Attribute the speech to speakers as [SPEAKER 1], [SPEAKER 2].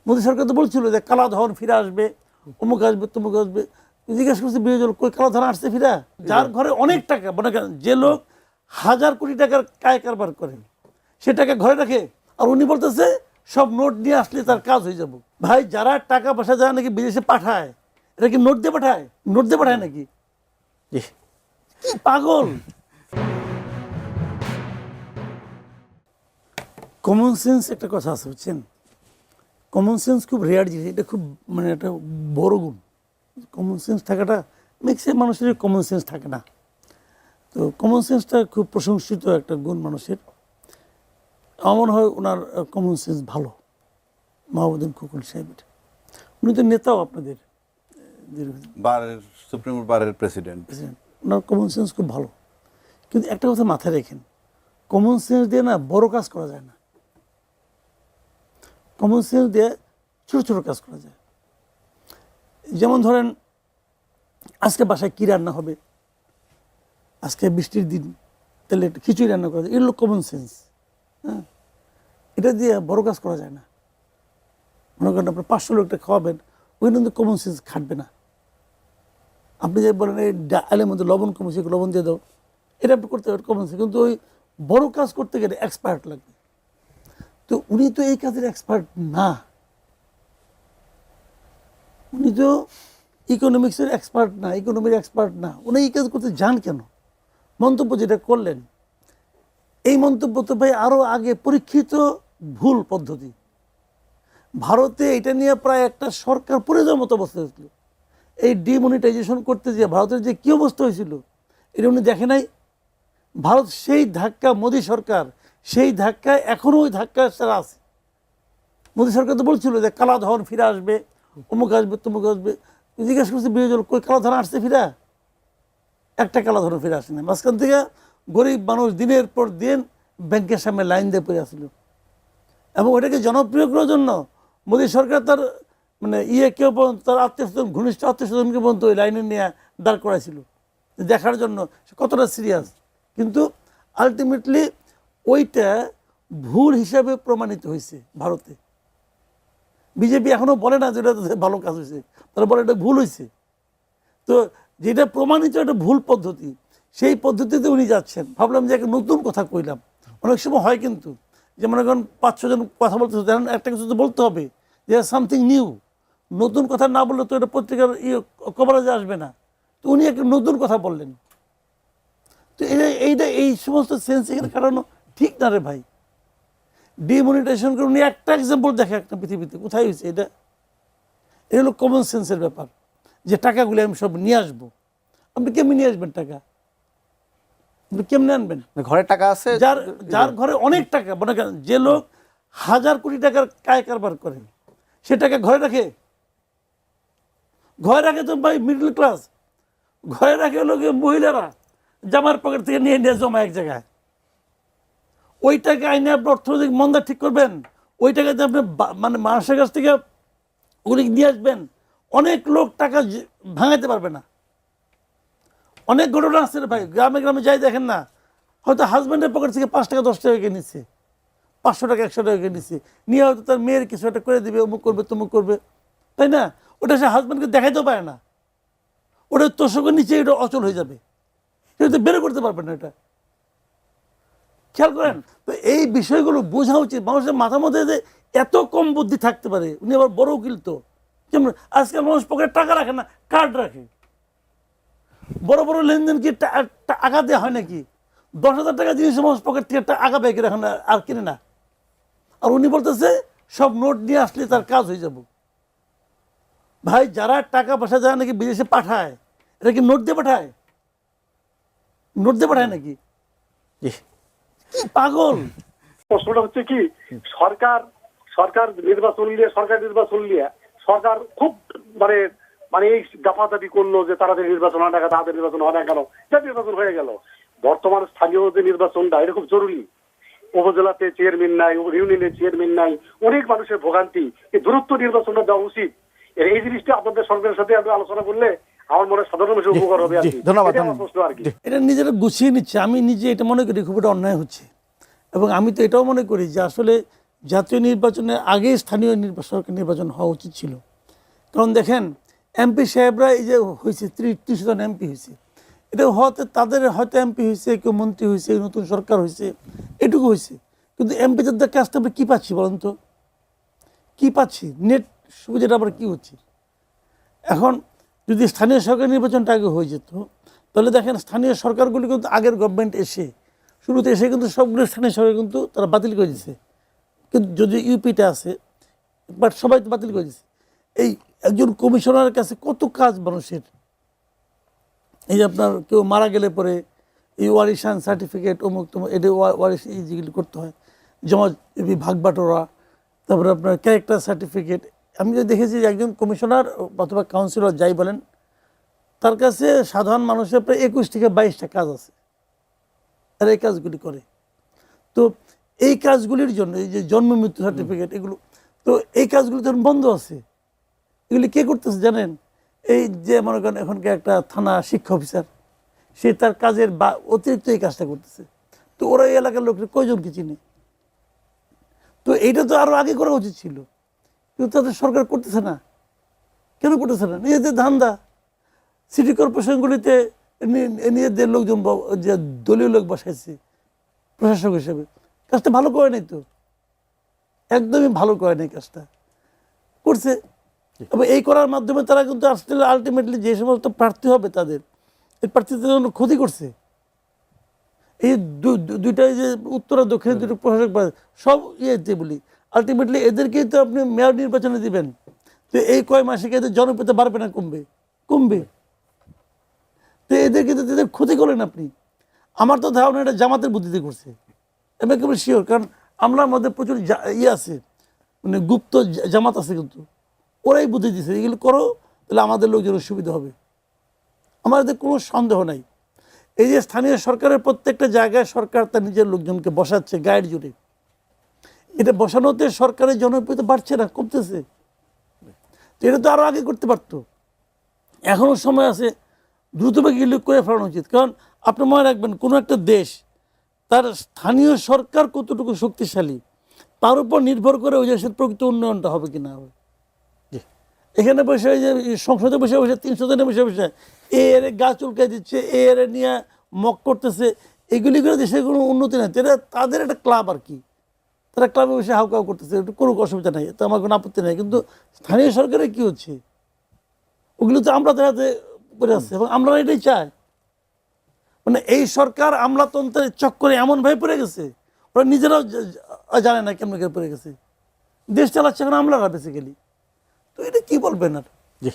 [SPEAKER 1] মোদী সরকার তো বলছিল যে কালাধন ফিরে আসবে, অমুক আসবে, তমুক আসবে। জিজ্ঞাসা করছে বিরোধী কই কালাধন আসছে ফিরা? যার ঘরে অনেক টাকা, মনে করেন যে লোক 1000 কোটি টাকার কায় কারবার করে, সে টাকা ঘরে রাখে, আর উনি বলতেছে সব নোট নিয়ে আসলে তার কাজ হয়ে যাবে। ভাই, যারা টাকা পয়সা যারা নাকি বিদেশে পাঠায়, এটা কি নোট দিয়ে পাঠায়? নোট দিয়ে পাঠায় নাকি? কি পাগল! কমন সেন্স একটা কথা আছে, বুঝছেন? কমন সেন্স খুব রেয়ার জিনিস, এটা খুব মানে একটা বড় গুণ। কমন সেন্স থাকাটা ম্যাক্সিমাম মানুষের কমন সেন্স থাকে না। তো কমন সেন্সটা খুব প্রশংসিত একটা গুণ মানুষের। আমার মনে হয় ওনার কমন সেন্স ভালো, মাহমুদুল খোকন সাহেবের। উনি তো নেতাও আপনাদের,
[SPEAKER 2] সুপ্রিম বারের প্রেসিডেন্ট।
[SPEAKER 1] ওনার কমন সেন্স খুব ভালো। কিন্তু একটা কথা মাথায় রেখেন, কমন সেন্স দিয়ে না বড় কাজ করা যায় না। কমন সেন্স দিয়ে ছোট ছোট কাজ করা যায়। যেমন ধরেন, আজকে বাসায় কী রান্না হবে, আজকে বৃষ্টির দিন, তাহলে খিচুড়ি রান্না করা যায়, এগুলো কমন সেন্স। হ্যাঁ, এটা দিয়ে বড় কাজ করা যায় না। মনে করেন আপনার 500 লোকটা খাওয়াবেন, ওই কিন্তু কমন সেন্স খাটবে না। আপনি যে বলেন এই ডালের মধ্যে লবণ কমেছে, লবণ দিয়ে দাও, এটা আপনি করতে পারেন কমন সেন্স। কিন্তু ওই বড় কাজ করতে গেলে এক্সপার্ট লাগবে। তো উনি তো এই কাজের এক্সপার্ট না, উনি তো ইকোনমিক্সের এক্সপার্ট না, ইকোনমির এক্সপার্ট না। উনি এই কাজ করতে যান কেন? মন্তব্য যেটা করলেন, এই মন্তব্য তো ভাই আরও আগে পরীক্ষিত ভুল পদ্ধতি। ভারতে এটা নিয়ে প্রায় একটা সরকার পড়ে যাওয়ার মতো অবস্থা হয়েছিল। এই ডিমনিটাইজেশন করতে যে ভারতের যে কী অবস্থা হয়েছিল, এটা উনি দেখে নাই? ভারত সেই ধাক্কা, মোদী সরকার সেই ধাক্কায় এখনও ওই ধাক্কা সারা আছে। মোদী সরকার তো বলছিল যে কালাধন ফিরে আসবে, অমুক আসবে, তমুক আসবে। জিজ্ঞাসা করছে বিরোধী কই কালাধন আসছে ফিরা? একটা কালাধন ফিরে আসে না। মাঝখান থেকে গরিব মানুষ দিনের পর দিন ব্যাংকের সামনে লাইন দিয়ে পড়ে আসছিল। এবং ওটাকে জনপ্রিয় করার জন্য মোদী সরকার তার মানে কেউ পর্যন্ত, তার আত্মীয়স্বজন, ঘনিষ্ঠ আত্মীয়স্বজনকে পর্যন্ত ওই লাইনে নিয়ে দাঁড় করাইছিল দেখার জন্য কতটা সিরিয়াস। কিন্তু আলটিমেটলি ওইটা ভুল হিসাবে প্রমাণিত হয়েছে ভারতে। বিজেপি এখনও বলে না যে এটা ভালো কাজ হয়েছে, তারা বলে এটা ভুল হয়েছে। তো যেটা প্রমাণিত একটা ভুল পদ্ধতি, সেই পদ্ধতিতে উনি যাচ্ছেন। ভাবলাম যে একটা নতুন কথা কইলাম। অনেক সময় হয় কিন্তু যে মনে করেন 500 জন কথা বলতেছে, একটা কিছু তো বলতে হবে যে সামথিং নিউ। নতুন কথা না বললে তো এটা পত্রিকার কভারেজে আসবে না। তো উনি একটা নতুন কথা বললেন। তো এই সমস্ত সেন্স এখানে কাটানো ঠিক না রে ভাই। ডিমনিটাইজেশন করে উনি একটা এক্সাম্পল দেখে একটা পৃথিবীতে কোথায় হয়েছে এটা? এটা হলো কমন সেন্সের ব্যাপার, যে টাকাগুলি আমি সব নিয়ে আসবো। আপনি কেমনি নিয়ে আসবেন টাকা? আপনি কেমনে আনবেন?
[SPEAKER 3] ঘরে টাকা আছে,
[SPEAKER 1] যার ঘরে অনেক টাকা, মনে করেন যে লোক 1000 কোটি টাকার কায় কারবার করে, সে টাকা ঘরে রাখে? ঘরে রাখে তো ভাই মিডল ক্লাস। ঘরে রাখে হলো মহিলারা, জামার পকেট থেকে নিয়ে নিয়ে জমা এক জায়গায়। ওই টাকা আইনে আপনি অর্থনৈতিক মন্দা ঠিক করবেন, ওই টাকাতে আপনি মানে মানুষের কাছ থেকে ওগুলি নিয়ে আসবেন। অনেক লোক টাকা ভাঙাতে পারবে না। অনেক ঘটনা আছে ভাই, গ্রামে গ্রামে যাই দেখেন না, হয়তো হাজব্যান্ডের পকেট থেকে 5 টাকা 10 টাকা নিচ্ছে, 500 টাকা 100 টাকা নিচ্ছে, নিয়ে হয়তো তার মেয়ের কিছু একটা করে দিবে, অমুক করবে তমুক করবে, তাই না? ওটা সে হাজব্যান্ডকে দেখাইতেও পারে না। ওটা তোষকের নিচে এটা অচল হয়ে যাবে, সেটা তো বেরো করতে পারবে না। এটা খেয়াল করেন। তো এই বিষয়গুলো বোঝা উচিত। মানুষের মাথার মধ্যে যে এত কম বুদ্ধি থাকতে পারে। উনি আবার বড় উকিল তো। যেমন আজকাল মানুষ পকেটে টাকা রাখে না, কার্ড রাখে। বড় বড় লেনদেন কি টাকা দেওয়া হয় নাকি? 10,000 টাকা জিনিস মানুষ পকেট থেকে আগা ব্যাগে রাখে না, আর কিনে না। আর উনি বলতেছে সব নোট নিয়ে আসলে তার কাজ হয়ে যাব। ভাই, যারা টাকা পয়সা যারা নাকি বিদেশে পাঠায়, এটা কি নোট দিয়ে পাঠায়? নোট দিয়ে পাঠায় নাকি? কি পাগল!
[SPEAKER 4] প্রশ্নটা হচ্ছে কি, সরকার নির্বাচন নিয়ে সরকার খুব মানে মানে এই দাপাদাপি করলো যে তাদের নির্বাচন হয় না, তাদের নির্বাচন হয় না কেন? নির্বাচন হয়ে গেল। বর্তমান স্থানীয় যে নির্বাচনটা, এটা খুব জরুরি। উপজেলাতে চেয়ারম্যান নাই, ইউনিয়নের চেয়ারম্যান নাই, অনেক মানুষের ভোগান্তি। এই দূরত্ব নির্বাচনটা দেওয়া উচিত। এই জিনিসটা আপনাদের সরকারের সাথে আমি আলোচনা করলে আমার মনে হয় সাধারণ মানুষের উপকার হবে।
[SPEAKER 3] ধন্যবাদ।
[SPEAKER 4] প্রশ্ন আর কি,
[SPEAKER 1] এটা নিজেরা গুছিয়ে নিচ্ছে। আমি নিজে এটা মনে করি খুব একটা অন্যায় হচ্ছে। এবং আমি তো এটাও মনে করি যে আসলে জাতীয় নির্বাচনের আগেই স্থানীয় সরকার নির্বাচন হওয়া উচিত ছিল। কারণ দেখেন এমপি সাহেবরা এই যে হয়েছে 30 জন এমপি হয়েছে, এটা হয়তো তাদের হয়তো এমপি হয়েছে, কেউ মন্ত্রী হয়েছে, নতুন সরকার হয়েছে, এটুকু হয়েছে। কিন্তু এমপি তাদের কাজটা আমরা কী পাচ্ছি বলেন তো? কী পাচ্ছি? নেট সুবিধাটা আবার কী হচ্ছে? এখন যদি স্থানীয় সরকার নির্বাচনটা আগে হয়ে যেত, তাহলে দেখেন স্থানীয় সরকারগুলি কিন্তু আগের গভর্নমেন্ট এসে শুরুতে এসে কিন্তু সবগুলো স্থানীয় সরকার কিন্তু তারা বাতিল করে দিচ্ছে। কিন্তু যদি ইউপিটা আছে, বাট সবাই তো বাতিল করে দিচ্ছে। এই একজন কমিশনারের কাছে কত কাজ মানুষের, এই যে আপনার কেউ মারা গেলে পরে এই ওয়ারিশান সার্টিফিকেট অমুক তমুক এটা ওয়ারিশ এই যেগুলি করতে হয়, জমা ভাগ বাটোরা, তারপরে আপনার ক্যারেক্টার সার্টিফিকেট। আমি যে দেখেছি যে একজন কমিশনার অথবা কাউন্সিলর যাই বলেন, তার কাছে সাধারণ মানুষের প্রায় 21 থেকে 22টা কাজ আছে, আর এই কাজগুলি করে। তো এই কাজগুলির জন্য এই যে জন্ম মৃত্যু সার্টিফিকেট এগুলো, তো এই কাজগুলি তখন বন্ধ আছে। এগুলি কে করতেছে জানেন? এই যে মনে করেন এখনকার একটা থানা শিক্ষা অফিসার, সে তার কাজের বা অতিরিক্ত এই কাজটা করতেছে। তো ওরা এই এলাকার লোকের কয়জনকে চিনে? তো এইটা তো আরও আগে করা উচিত ছিল, কিন্তু তাদের সরকার করতেছে না। কেন করতেছে না? নিজেদের ধান্দা। সিটি কর্পোরেশনগুলিতে নিজেদের লোকজন যে দলীয় লোক বসাইছে প্রশাসক হিসেবে, কাজটা ভালো করে নাই তো, একদমই ভালো করে নাই কাজটা। করছে এবং এই করার মাধ্যমে তারা কিন্তু আসলে আলটিমেটলি যে সমস্ত প্রার্থী হবে তাদের, এই প্রার্থীদের জন্য ক্ষতি করছে। এই দুইটাই যে উত্তর আর দক্ষিণে দুটো প্রশাসক সব ইয়েতে বলি, আলটিমেটলি এদেরকেই তো আপনি মেয়র নির্বাচনে দিবেন। তো এই কয় মাসে কি এদের জনপ্রিয়তা বাড়বে না কমবে? কমবে। তো এদেরকে তো এদের ক্ষতি করলেন আপনি। আমার তো ধারণা এটা জামাতের বুদ্ধিতে করছে, আমি একেবারে শিওর। কারণ আমলার মধ্যে প্রচুর ইয়ে আছে, মানে গুপ্ত জামাত আছে, কিন্তু ওরাই বুদ্ধি দিচ্ছে এগুলো করো, তাহলে আমাদের লোকজনের সুবিধা হবে। আমাদের কোনো সন্দেহ নাই। এই যে স্থানীয় সরকারের প্রত্যেকটা জায়গায় সরকার তার নিজের লোকজনকে বসাচ্ছে গাইড জুড়ে, এটা বসানোতে সরকারের জনপ্রিয়তা বাড়ছে না, কমতেছে। তো এটা তো আরও আগে করতে পারতো, এখনও সময় আছে, দ্রুতবেগে এগুলো করে ফেলানো উচিত। কারণ আপনি মনে রাখবেন, কোনো একটা দেশ তার স্থানীয় সরকার কতটুকু শক্তিশালী তার উপর নির্ভর করে ওই দেশের প্রকৃত উন্নয়নটা হবে কি না হবে। এখানে বসে ওই যে সংসদে বসে বসে 300 জনে বসে বসে এর গা চুলকাই দিচ্ছে, এর নিয়ে মক করতেছে, এগুলি করে দেশের কোনো উন্নতি নাই। এটা তাদের একটা ক্লাব আর কি, তারা ক্লাবে বসে হাউকাউ করতেছে, একটু কোনো অসুবিধা নাই, তো আমার কোনো আপত্তি নাই। কিন্তু স্থানীয় সরকারে কি হচ্ছে, ওগুলো তো আমরা হাতে পড়ে আসছে এবং আমরা এটাই চাই। মানে এই সরকার আমলাতন্ত্রের চক্করে এমনভাবে পড়ে গেছে, ওরা নিজেরাও জানে না কেমন করে পড়ে গেছে। দেশ চালাচ্ছে এখন আমলারা বেসিক্যালি। তো এটা কি বলবেন আর?
[SPEAKER 2] জি।